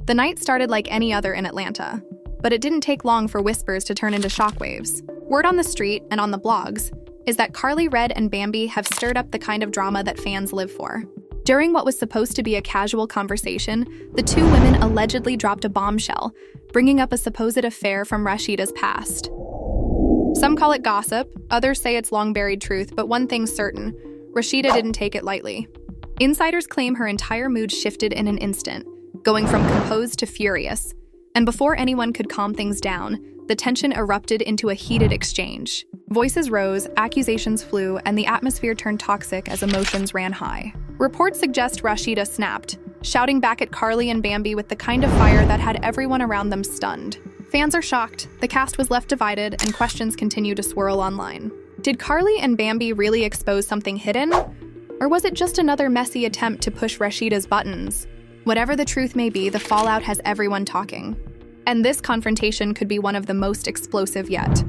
The night started like any other in Atlanta, but it didn't take long for whispers to turn into shockwaves. Word on the street and on the blogs is that Karlie Redd and Bambi have stirred up the kind of drama that fans live for. During what was supposed to be a casual conversation, the two women allegedly dropped a bombshell, bringing up a supposed affair from Rasheeda's past. Some call it gossip, others say it's long-buried truth, but one thing's certain, Rasheeda didn't take it lightly. Insiders claim her entire mood shifted in an instant, going from composed to furious. And before anyone could calm things down, the tension erupted into a heated exchange. Voices rose, accusations flew, and the atmosphere turned toxic as emotions ran high. Reports suggest Rasheeda snapped, shouting back at Karlie and Bambi with the kind of fire that had everyone around them stunned. Fans are shocked, the cast was left divided, and questions continue to swirl online. Did Karlie and Bambi really expose something hidden? Or was it just another messy attempt to push Rasheeda's buttons? Whatever the truth may be, the fallout has everyone talking. And this confrontation could be one of the most explosive yet.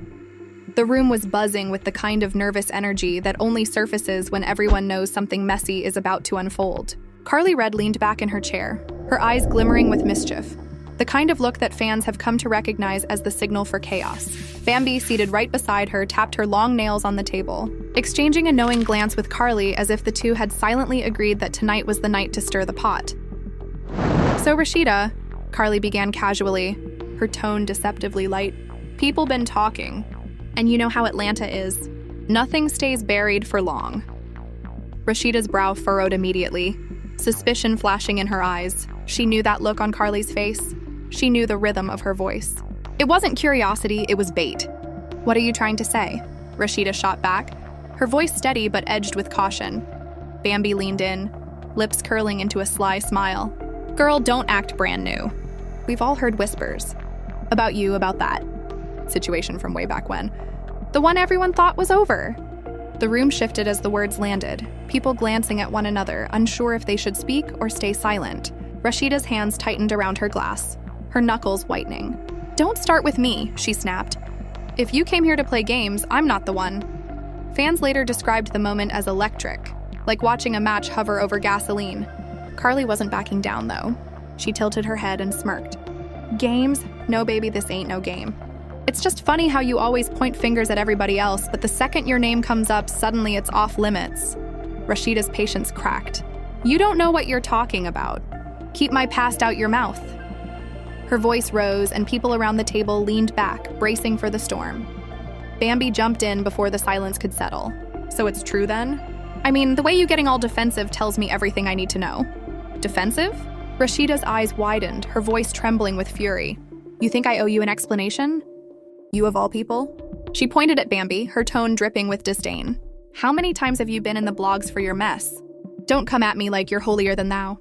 The room was buzzing with the kind of nervous energy that only surfaces when everyone knows something messy is about to unfold. Karlie Redd leaned back in her chair, her eyes glimmering with mischief, the kind of look that fans have come to recognize as the signal for chaos. Bambi, seated right beside her, tapped her long nails on the table, exchanging a knowing glance with Karlie as if the two had silently agreed that tonight was the night to stir the pot. So Rasheeda, Karlie began casually, her tone deceptively light. People been talking. And you know how Atlanta is. Nothing stays buried for long. Rasheeda's brow furrowed immediately, suspicion flashing in her eyes. She knew that look on Karlie's face. She knew the rhythm of her voice. It wasn't curiosity, it was bait. What are you trying to say? Rasheeda shot back, her voice steady but edged with caution. Bambi leaned in, lips curling into a sly smile. Girl, don't act brand new. We've all heard whispers. About you, about that situation from way back when. The one everyone thought was over. The room shifted as the words landed, people glancing at one another, unsure if they should speak or stay silent. Rasheeda's hands tightened around her glass, her knuckles whitening. Don't start with me, she snapped. If you came here to play games, I'm not the one. Fans later described the moment as electric, like watching a match hover over gasoline. Karlie wasn't backing down, though. She tilted her head and smirked. Games? No, baby, this ain't no game. It's just funny how you always point fingers at everybody else, but the second your name comes up, suddenly it's off limits. Rasheeda's patience cracked. You don't know what you're talking about. Keep my past out your mouth. Her voice rose, and people around the table leaned back, bracing for the storm. Bambi jumped in before the silence could settle. So it's true then? I mean, the way you getting all defensive tells me everything I need to know. Defensive? Rasheeda's eyes widened, her voice trembling with fury. You think I owe you an explanation? You of all people? She pointed at Bambi, her tone dripping with disdain. How many times have you been in the blogs for your mess? Don't come at me like you're holier than thou.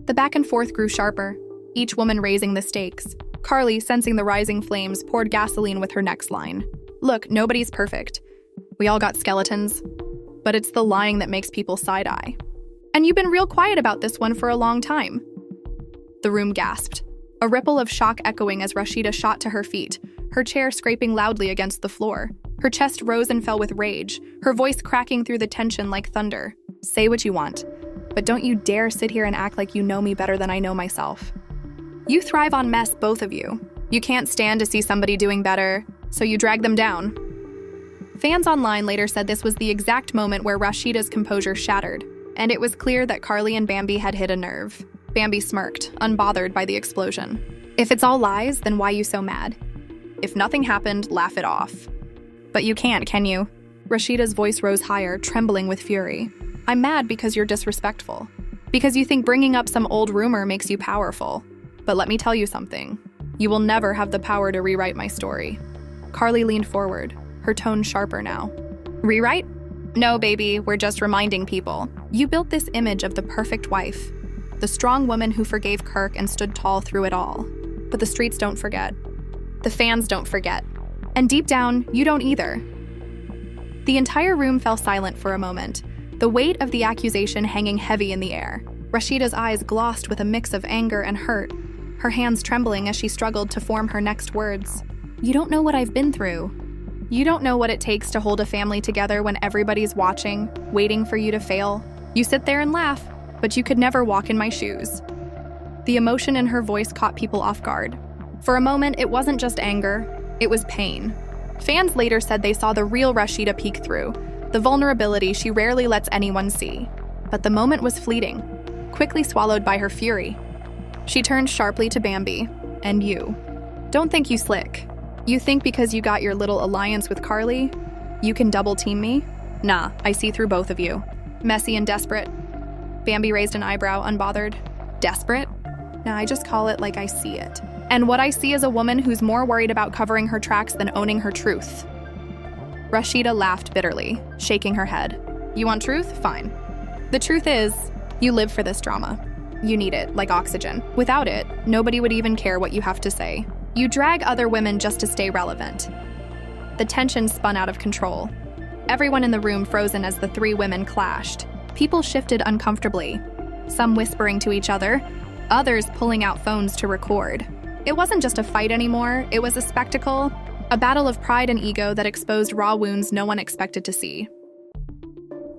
The back and forth grew sharper, each woman raising the stakes. Karlie, sensing the rising flames, poured gasoline with her next line. Look, nobody's perfect. We all got skeletons. But it's the lying that makes people side-eye. And you've been real quiet about this one for a long time. The room gasped, a ripple of shock echoing as Rasheeda shot to her feet, her chair scraping loudly against the floor. Her chest rose and fell with rage, her voice cracking through the tension like thunder. Say what you want, but don't you dare sit here and act like you know me better than I know myself. You thrive on mess, both of you. You can't stand to see somebody doing better, so you drag them down. Fans online later said this was the exact moment where Rasheeda's composure shattered, and it was clear that Karlie and Bambi had hit a nerve. Bambi smirked, unbothered by the explosion. If it's all lies, then why you so mad? If nothing happened, laugh it off. But you can't, can you? Rasheeda's voice rose higher, trembling with fury. I'm mad because you're disrespectful. Because you think bringing up some old rumor makes you powerful. But let me tell you something. You will never have the power to rewrite my story. Karlie leaned forward, her tone sharper now. Rewrite? No, baby, we're just reminding people. You built this image of the perfect wife, the strong woman who forgave Kirk and stood tall through it all. But the streets don't forget. The fans don't forget. And deep down, you don't either. The entire room fell silent for a moment, the weight of the accusation hanging heavy in the air. Rasheeda's eyes glossed with a mix of anger and hurt, her hands trembling as she struggled to form her next words. You don't know what I've been through. You don't know what it takes to hold a family together when everybody's watching, waiting for you to fail. You sit there and laugh, but you could never walk in my shoes. The emotion in her voice caught people off guard. For a moment, it wasn't just anger, it was pain. Fans later said they saw the real Rasheeda peek through, the vulnerability she rarely lets anyone see. But the moment was fleeting, quickly swallowed by her fury. She turned sharply to Bambi, and you. Don't think you slick. You think because you got your little alliance with Karlie, you can double team me? Nah, I see through both of you. Messy and desperate. Bambi raised an eyebrow, unbothered. Desperate? Nah, I just call it like I see it. And what I see is a woman who's more worried about covering her tracks than owning her truth. Rasheeda laughed bitterly, shaking her head. You want truth? Fine. The truth is, you live for this drama. You need it, like oxygen. Without it, nobody would even care what you have to say. You drag other women just to stay relevant. The tension spun out of control. Everyone in the room frozen as the three women clashed. People shifted uncomfortably, some whispering to each other, others pulling out phones to record. It wasn't just a fight anymore, it was a spectacle, a battle of pride and ego that exposed raw wounds no one expected to see.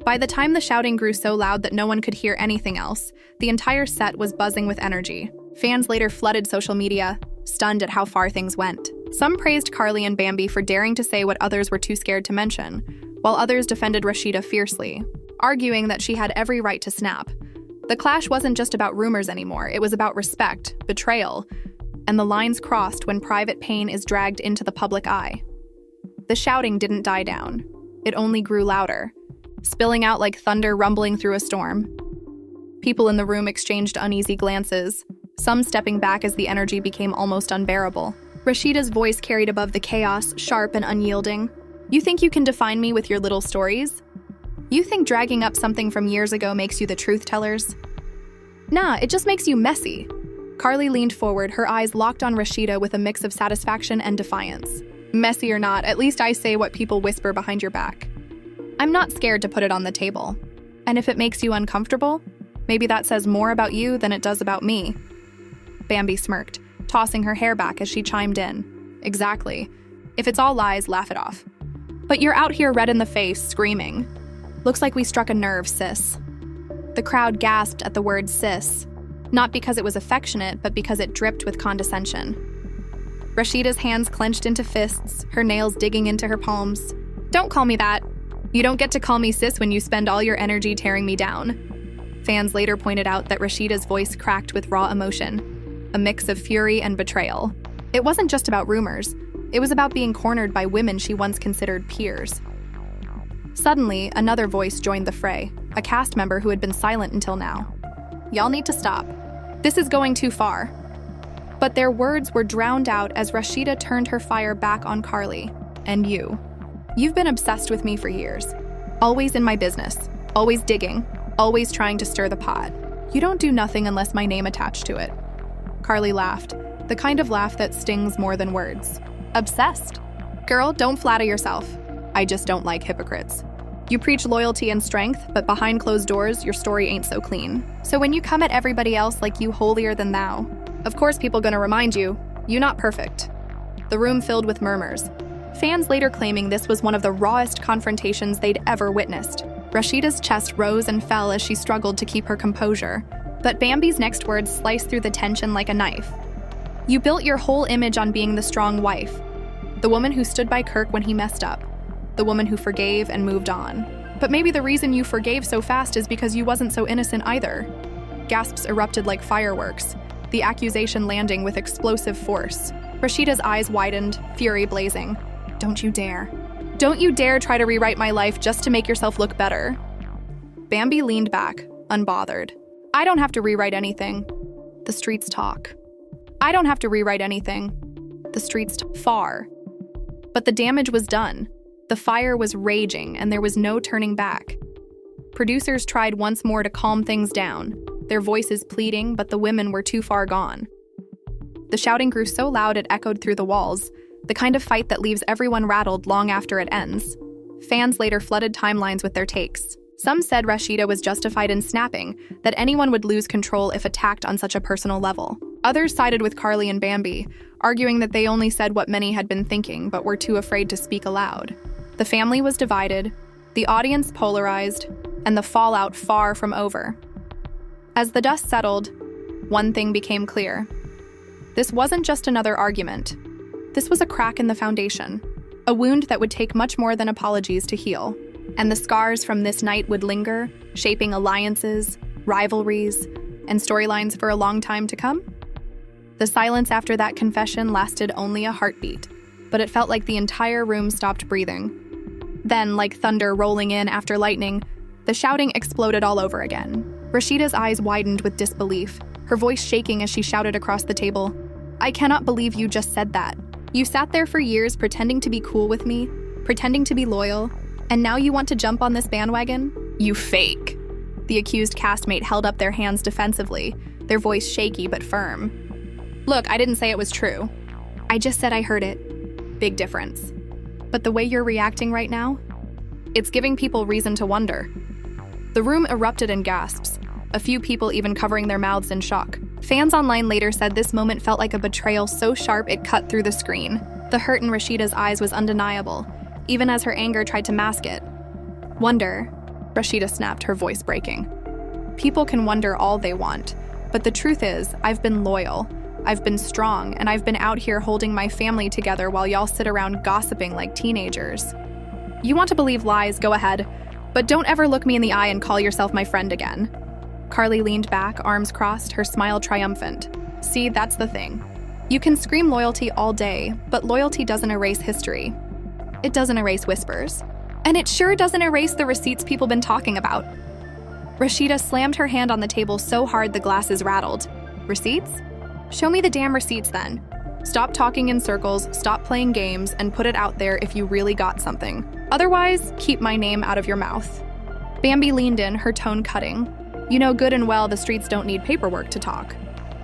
By the time the shouting grew so loud that no one could hear anything else, the entire set was buzzing with energy. Fans later flooded social media, stunned at how far things went. Some praised Karlie and Bambi for daring to say what others were too scared to mention, while others defended Rasheeda fiercely, arguing that she had every right to snap. The clash wasn't just about rumors anymore, it was about respect, betrayal, and the lines crossed when private pain is dragged into the public eye. The shouting didn't die down. It only grew louder, spilling out like thunder rumbling through a storm. People in the room exchanged uneasy glances, some stepping back as the energy became almost unbearable. Rasheeda's voice carried above the chaos, sharp and unyielding. You think you can define me with your little stories? You think dragging up something from years ago makes you the truth tellers? Nah, it just makes you messy. Karlie leaned forward, her eyes locked on Rasheeda with a mix of satisfaction and defiance. Messy or not, at least I say what people whisper behind your back. I'm not scared to put it on the table. And if it makes you uncomfortable, maybe that says more about you than it does about me. Bambi smirked, tossing her hair back as she chimed in. Exactly. If it's all lies, laugh it off. But you're out here red in the face, screaming. Looks like we struck a nerve, sis. The crowd gasped at the word sis, not because it was affectionate, but because it dripped with condescension. Rasheeda's hands clenched into fists, her nails digging into her palms. Don't call me that. You don't get to call me sis when you spend all your energy tearing me down. Fans later pointed out that Rasheeda's voice cracked with raw emotion, a mix of fury and betrayal. It wasn't just about rumors. It was about being cornered by women she once considered peers. Suddenly, another voice joined the fray, a cast member who had been silent until now. Y'all need to stop. This is going too far. But their words were drowned out as Rasheeda turned her fire back on Karlie. And you. You've been obsessed with me for years. Always in my business. Always digging. Always trying to stir the pot. You don't do nothing unless my name attached to it. Karlie laughed, the kind of laugh that stings more than words. Obsessed? Girl, don't flatter yourself. I just don't like hypocrites. You preach loyalty and strength, but behind closed doors, your story ain't so clean. So when you come at everybody else like you holier than thou, of course people gonna remind you, you not perfect. The room filled with murmurs. Fans later claiming this was one of the rawest confrontations they'd ever witnessed. Rasheeda's chest rose and fell as she struggled to keep her composure, but Bambi's next words sliced through the tension like a knife. You built your whole image on being the strong wife, the woman who stood by Kirk when he messed up, the woman who forgave and moved on. But maybe the reason you forgave so fast is because you wasn't so innocent either. Gasps erupted like fireworks, the accusation landing with explosive force. Rasheeda's eyes widened, fury blazing. Don't you dare. Don't you dare try to rewrite my life just to make yourself look better. Bambi leaned back, unbothered. I don't have to rewrite anything. The streets talk. I don't have to rewrite anything. The streets far. But the damage was done. The fire was raging, and there was no turning back. Producers tried once more to calm things down, their voices pleading, but the women were too far gone. The shouting grew so loud it echoed through the walls, the kind of fight that leaves everyone rattled long after it ends. Fans later flooded timelines with their takes. Some said Rasheeda was justified in snapping, that anyone would lose control if attacked on such a personal level. Others sided with Karlie and Bambi, arguing that they only said what many had been thinking but were too afraid to speak aloud. The family was divided, the audience polarized, and the fallout far from over. As the dust settled, one thing became clear. This wasn't just another argument. This was a crack in the foundation, a wound that would take much more than apologies to heal. And the scars from this night would linger, shaping alliances, rivalries, and storylines for a long time to come. The silence after that confession lasted only a heartbeat, but it felt like the entire room stopped breathing. Then, like thunder rolling in after lightning, the shouting exploded all over again. Rasheeda's eyes widened with disbelief, her voice shaking as she shouted across the table, "I cannot believe you just said that. You sat there for years pretending to be cool with me, pretending to be loyal, and now you want to jump on this bandwagon? You fake." The accused castmate held up their hands defensively, their voice shaky but firm. "Look, I didn't say it was true. I just said I heard it. Big difference. But the way you're reacting right now, it's giving people reason to wonder." The room erupted in gasps, a few people even covering their mouths in shock. Fans online later said this moment felt like a betrayal so sharp it cut through the screen. The hurt in Rasheeda's eyes was undeniable, even as her anger tried to mask it. "Wonder," Rasheeda snapped, her voice breaking. "People can wonder all they want, but the truth is, I've been loyal, I've been strong, and I've been out here holding my family together while y'all sit around gossiping like teenagers. You want to believe lies, go ahead, but don't ever look me in the eye and call yourself my friend again." Karlie leaned back, arms crossed, her smile triumphant. "See, that's the thing. You can scream loyalty all day, but loyalty doesn't erase history. It doesn't erase whispers. And it sure doesn't erase the receipts people been talking about." Rasheeda slammed her hand on the table so hard the glasses rattled. "Receipts? Show me the damn receipts then. Stop talking in circles, stop playing games, and put it out there if you really got something. Otherwise, keep my name out of your mouth." Bambi leaned in, her tone cutting. "You know good and well the streets don't need paperwork to talk.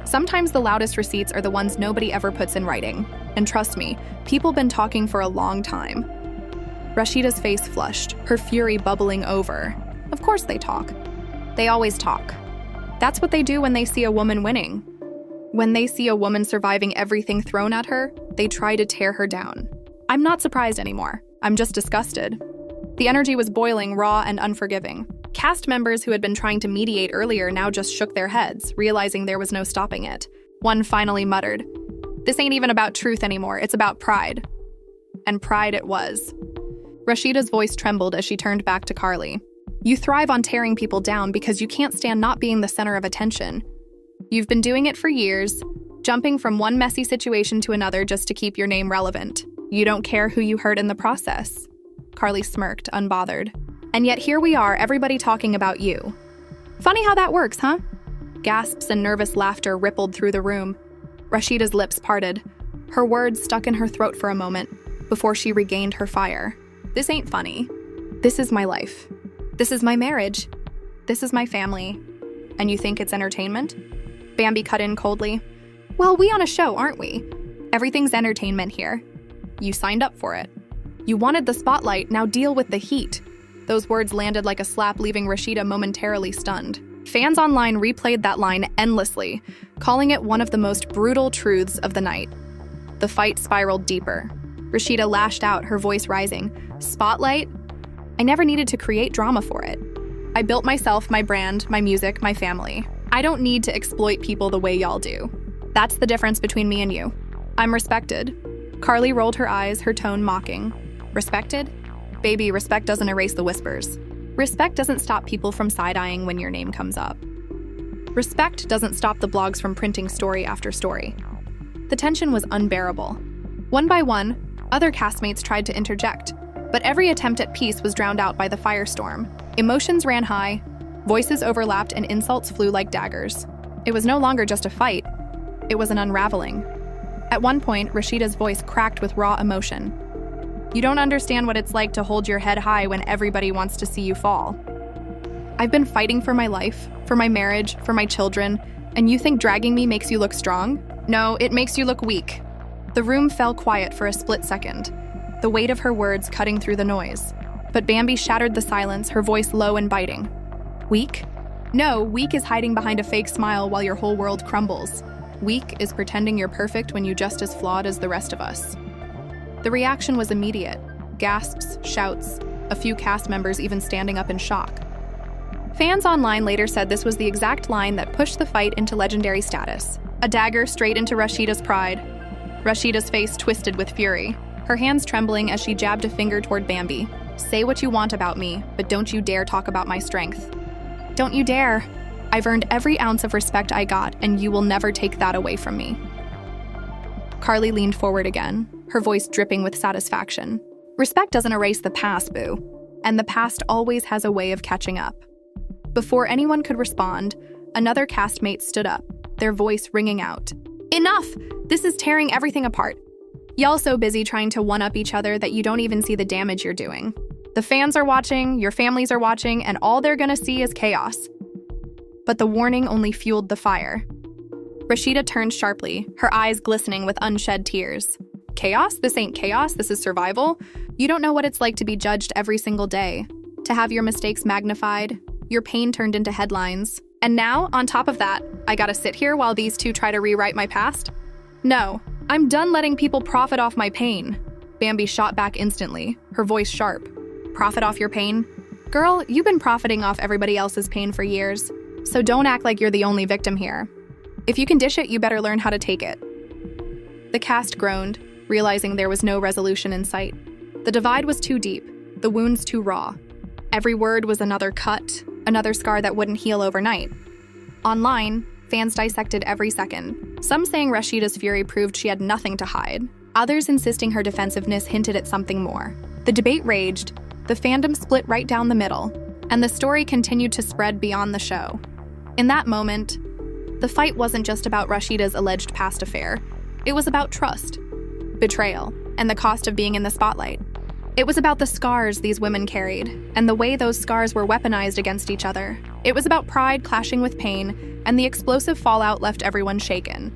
Sometimes the loudest receipts are the ones nobody ever puts in writing. And trust me, people been talking for a long time." Rasheeda's face flushed, her fury bubbling over. Of course they talk. They always talk. That's what they do when they see a woman winning. When they see a woman surviving everything thrown at her, they try to tear her down. I'm not surprised anymore. I'm just disgusted. The energy was boiling, raw and unforgiving. Cast members who had been trying to mediate earlier now just shook their heads, realizing there was no stopping it. One finally muttered, "This ain't even about truth anymore, it's about pride." And pride it was. Rasheeda's voice trembled as she turned back to Karlie. "You thrive on tearing people down because you can't stand not being the center of attention. You've been doing it for years, jumping from one messy situation to another just to keep your name relevant. You don't care who you hurt in the process." Karlie smirked, unbothered. "And yet here we are, everybody talking about you. Funny how that works, huh?" Gasps and nervous laughter rippled through the room. Rasheeda's lips parted. Her words stuck in her throat for a moment before she regained her fire. "This ain't funny. This is my life. This is my marriage. This is my family. And you think it's entertainment?" Bambi cut in coldly. "Well, we on a show, aren't we? Everything's entertainment here. You signed up for it. You wanted the spotlight, now deal with the heat." Those words landed like a slap, leaving Rasheeda momentarily stunned. Fans online replayed that line endlessly, calling it one of the most brutal truths of the night. The fight spiraled deeper. Rasheeda lashed out, her voice rising. "Spotlight? I never needed to create drama for it. I built myself, my brand, my music, my family. I don't need to exploit people the way y'all do. That's the difference between me and you. I'm respected." Karlie rolled her eyes, her tone mocking. "Respected? Baby, respect doesn't erase the whispers. Respect doesn't stop people from side-eyeing when your name comes up. Respect doesn't stop the blogs from printing story after story." The tension was unbearable. One by one, other castmates tried to interject, but every attempt at peace was drowned out by the firestorm. Emotions ran high, voices overlapped, and insults flew like daggers. It was no longer just a fight. It was an unraveling. At one point, Rasheeda's voice cracked with raw emotion. "You don't understand what it's like to hold your head high when everybody wants to see you fall. I've been fighting for my life, for my marriage, for my children, and you think dragging me makes you look strong? No, it makes you look weak." The room fell quiet for a split second, the weight of her words cutting through the noise. But Bambi shattered the silence, her voice low and biting. "Weak? No, weak is hiding behind a fake smile while your whole world crumbles. Weak is pretending you're perfect when you're just as flawed as the rest of us." The reaction was immediate. Gasps, shouts, a few cast members even standing up in shock. Fans online later said this was the exact line that pushed the fight into legendary status. A dagger straight into Rasheeda's pride. Rasheeda's face twisted with fury, her hands trembling as she jabbed a finger toward Bambi. Say what you want about me, but don't you dare talk about my strength. Don't you dare. I've earned every ounce of respect I got, and you will never take that away from me. Karlie leaned forward again, her voice dripping with satisfaction. Respect doesn't erase the past, boo. And the past always has a way of catching up. Before anyone could respond, another castmate stood up, their voice ringing out. Enough! This is tearing everything apart. Y'all so busy trying to one-up each other that you don't even see the damage you're doing. The fans are watching, your families are watching, and all they're gonna see is chaos. But the warning only fueled the fire. Rasheeda turned sharply, her eyes glistening with unshed tears. Chaos? This ain't chaos, this is survival. You don't know what it's like to be judged every single day, to have your mistakes magnified, your pain turned into headlines. And now, on top of that, I gotta sit here while these two try to rewrite my past? No, I'm done letting people profit off my pain. Bambi shot back instantly, her voice sharp. Profit off your pain? Girl, you've been profiting off everybody else's pain for years, so don't act like you're the only victim here. If you can dish it, you better learn how to take it. The cast groaned, realizing there was no resolution in sight. The divide was too deep, the wounds too raw. Every word was another cut, another scar that wouldn't heal overnight. Online, fans dissected every second, some saying Rasheeda's fury proved she had nothing to hide, others insisting her defensiveness hinted at something more. The debate raged, the fandom split right down the middle, and the story continued to spread beyond the show. In that moment, the fight wasn't just about Rasheeda's alleged past affair. It was about trust, betrayal, and the cost of being in the spotlight. It was about the scars these women carried, and the way those scars were weaponized against each other. It was about pride clashing with pain, and the explosive fallout left everyone shaken.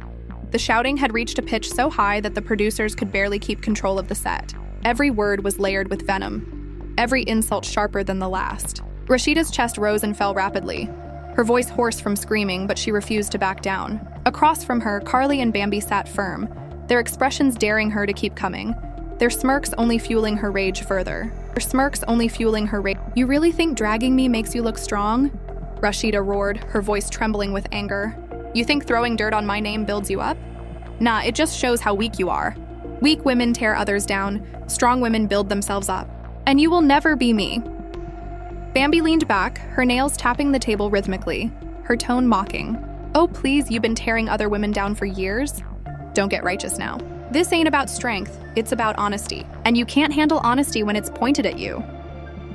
The shouting had reached a pitch so high that the producers could barely keep control of the set. Every word was layered with venom, every insult sharper than the last. Rasheeda's chest rose and fell rapidly, her voice hoarse from screaming, but she refused to back down. Across from her, Karlie and Bambi sat firm, their expressions daring her to keep coming, their smirks only fueling her rage further. You really think dragging me makes you look strong? Rasheeda roared, her voice trembling with anger. You think throwing dirt on my name builds you up? Nah, it just shows how weak you are. Weak women tear others down, strong women build themselves up. And you will never be me. Bambi leaned back, her nails tapping the table rhythmically, her tone mocking. Oh please, you've been tearing other women down for years? Don't get righteous now. This ain't about strength, it's about honesty. And you can't handle honesty when it's pointed at you.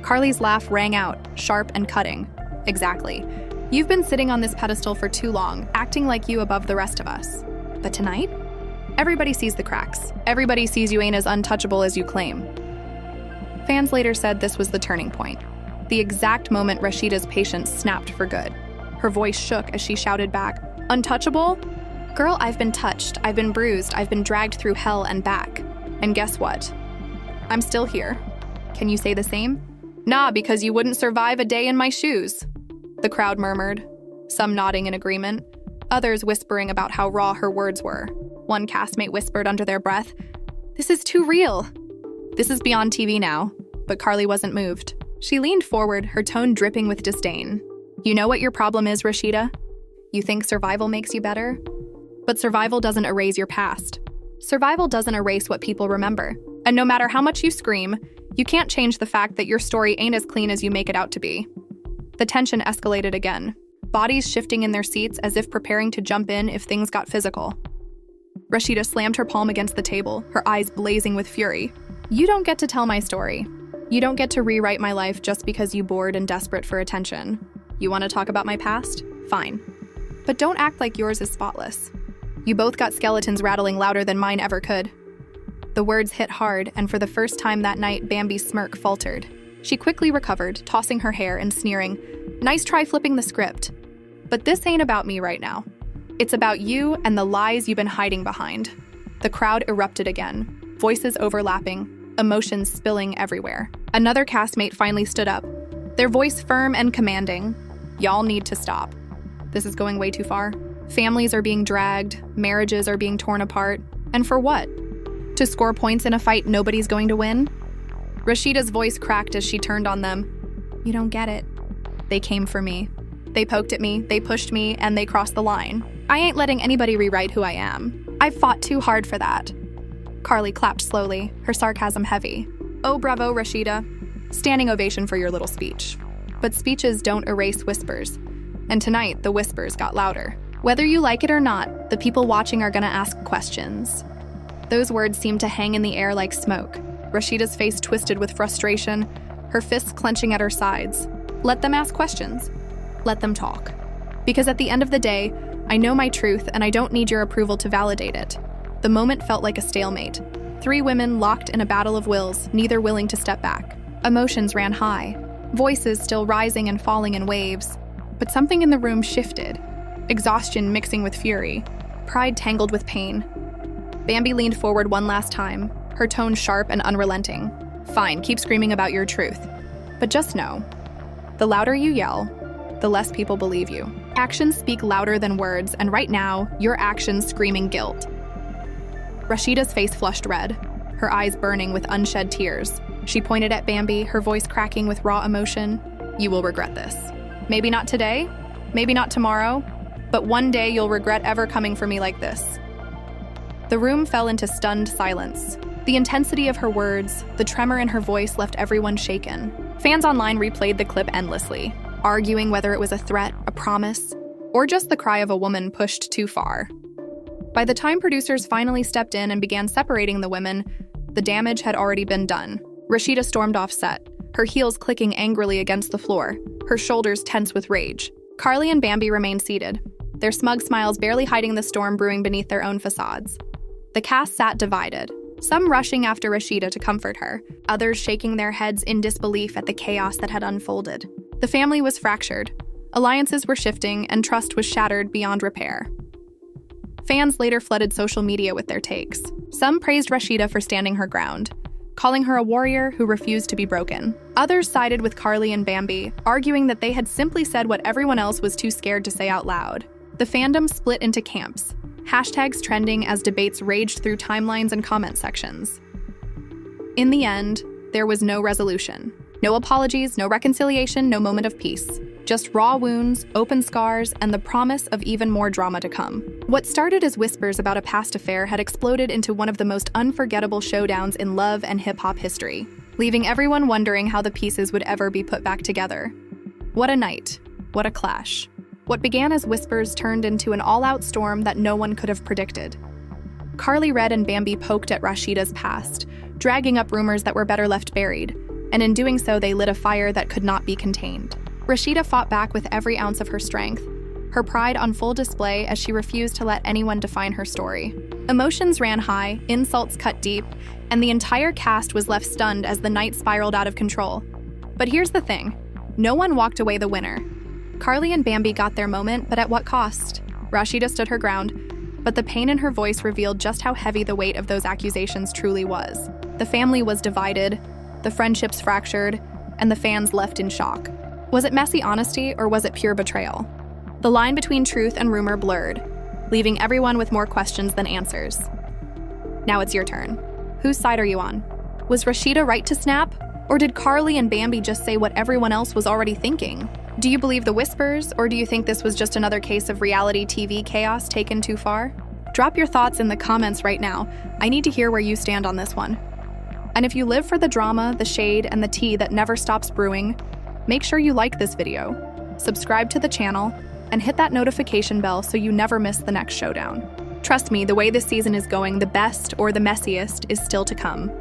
Karlie's laugh rang out, sharp and cutting. Exactly. You've been sitting on this pedestal for too long, acting like you above the rest of us. But tonight? Everybody sees the cracks. Everybody sees you ain't as untouchable as you claim. Fans later said this was the turning point. The exact moment Rasheeda's patience snapped for good. Her voice shook as she shouted back, Untouchable? Girl, I've been touched, I've been bruised, I've been dragged through hell and back. And guess what? I'm still here. Can you say the same? Nah, because you wouldn't survive a day in my shoes. The crowd murmured, some nodding in agreement, others whispering about how raw her words were. One castmate whispered under their breath, This is too real. This is beyond TV now, but Karlie wasn't moved. She leaned forward, her tone dripping with disdain. You know what your problem is, Rasheeda? You think survival makes you better? But survival doesn't erase your past. Survival doesn't erase what people remember. And no matter how much you scream, you can't change the fact that your story ain't as clean as you make it out to be. The tension escalated again, bodies shifting in their seats as if preparing to jump in if things got physical. Rasheeda slammed her palm against the table, her eyes blazing with fury. You don't get to tell my story. You don't get to rewrite my life just because you're bored and desperate for attention. You want to talk about my past? Fine. But don't act like yours is spotless. You both got skeletons rattling louder than mine ever could. The words hit hard, and for the first time that night, Bambi's smirk faltered. She quickly recovered, tossing her hair and sneering, Nice try flipping the script. But this ain't about me right now. It's about you and the lies you've been hiding behind. The crowd erupted again, voices overlapping, emotions spilling everywhere. Another castmate finally stood up, their voice firm and commanding. Y'all need to stop. This is going way too far. Families are being dragged, marriages are being torn apart. And for what? To score points in a fight nobody's going to win? Rasheeda's voice cracked as she turned on them. You don't get it. They came for me. They poked at me, they pushed me, and they crossed the line. I ain't letting anybody rewrite who I am. I've fought too hard for that. Karlie clapped slowly, her sarcasm heavy. Oh, bravo, Rasheeda. Standing ovation for your little speech. But speeches don't erase whispers. And tonight, the whispers got louder. Whether you like it or not, the people watching are gonna ask questions. Those words seemed to hang in the air like smoke. Rasheeda's face twisted with frustration, her fists clenching at her sides. Let them ask questions. Let them talk. Because at the end of the day, I know my truth and I don't need your approval to validate it. The moment felt like a stalemate. 3 women locked in a battle of wills, neither willing to step back. Emotions ran high, voices still rising and falling in waves. But something in the room shifted. Exhaustion mixing with fury, pride tangled with pain. Bambi leaned forward one last time, her tone sharp and unrelenting. Fine, keep screaming about your truth. But just know, the louder you yell, the less people believe you. Actions speak louder than words, and right now, your actions screaming guilt. Rasheeda's face flushed red, her eyes burning with unshed tears. She pointed at Bambi, her voice cracking with raw emotion. You will regret this. Maybe not today, maybe not tomorrow, but one day you'll regret ever coming for me like this. The room fell into stunned silence. The intensity of her words, the tremor in her voice left everyone shaken. Fans online replayed the clip endlessly, arguing whether it was a threat, a promise, or just the cry of a woman pushed too far. By the time producers finally stepped in and began separating the women, the damage had already been done. Rasheeda stormed off set, her heels clicking angrily against the floor, her shoulders tense with rage. Karlie and Bambi remained seated, their smug smiles barely hiding the storm brewing beneath their own facades. The cast sat divided, some rushing after Rasheeda to comfort her, others shaking their heads in disbelief at the chaos that had unfolded. The family was fractured, alliances were shifting, and trust was shattered beyond repair. Fans later flooded social media with their takes. Some praised Rasheeda for standing her ground, calling her a warrior who refused to be broken. Others sided with Karlie and Bambi, arguing that they had simply said what everyone else was too scared to say out loud. The fandom split into camps, hashtags trending as debates raged through timelines and comment sections. In the end, there was no resolution. No apologies, no reconciliation, no moment of peace. Just raw wounds, open scars, and the promise of even more drama to come. What started as whispers about a past affair had exploded into one of the most unforgettable showdowns in love and hip-hop history, leaving everyone wondering how the pieces would ever be put back together. What a night. What a clash. What began as whispers turned into an all-out storm that no one could have predicted. Karlie Redd and Bambi poked at Rasheeda's past, dragging up rumors that were better left buried, and in doing so they lit a fire that could not be contained. Rasheeda fought back with every ounce of her strength, her pride on full display as she refused to let anyone define her story. Emotions ran high, insults cut deep, and the entire cast was left stunned as the night spiraled out of control. But here's the thing, no one walked away the winner. Karlie and Bambi got their moment, but at what cost? Rasheeda stood her ground, but the pain in her voice revealed just how heavy the weight of those accusations truly was. The family was divided, the friendships fractured, and the fans left in shock. Was it messy honesty or was it pure betrayal? The line between truth and rumor blurred, leaving everyone with more questions than answers. Now it's your turn. Whose side are you on? Was Rasheeda right to snap? Or did Karlie and Bambi just say what everyone else was already thinking? Do you believe the whispers, or do you think this was just another case of reality TV chaos taken too far? Drop your thoughts in the comments right now. I need to hear where you stand on this one. And if you live for the drama, the shade, and the tea that never stops brewing, make sure you like this video, subscribe to the channel, and hit that notification bell so you never miss the next showdown. Trust me, the way this season is going, the best or the messiest is still to come.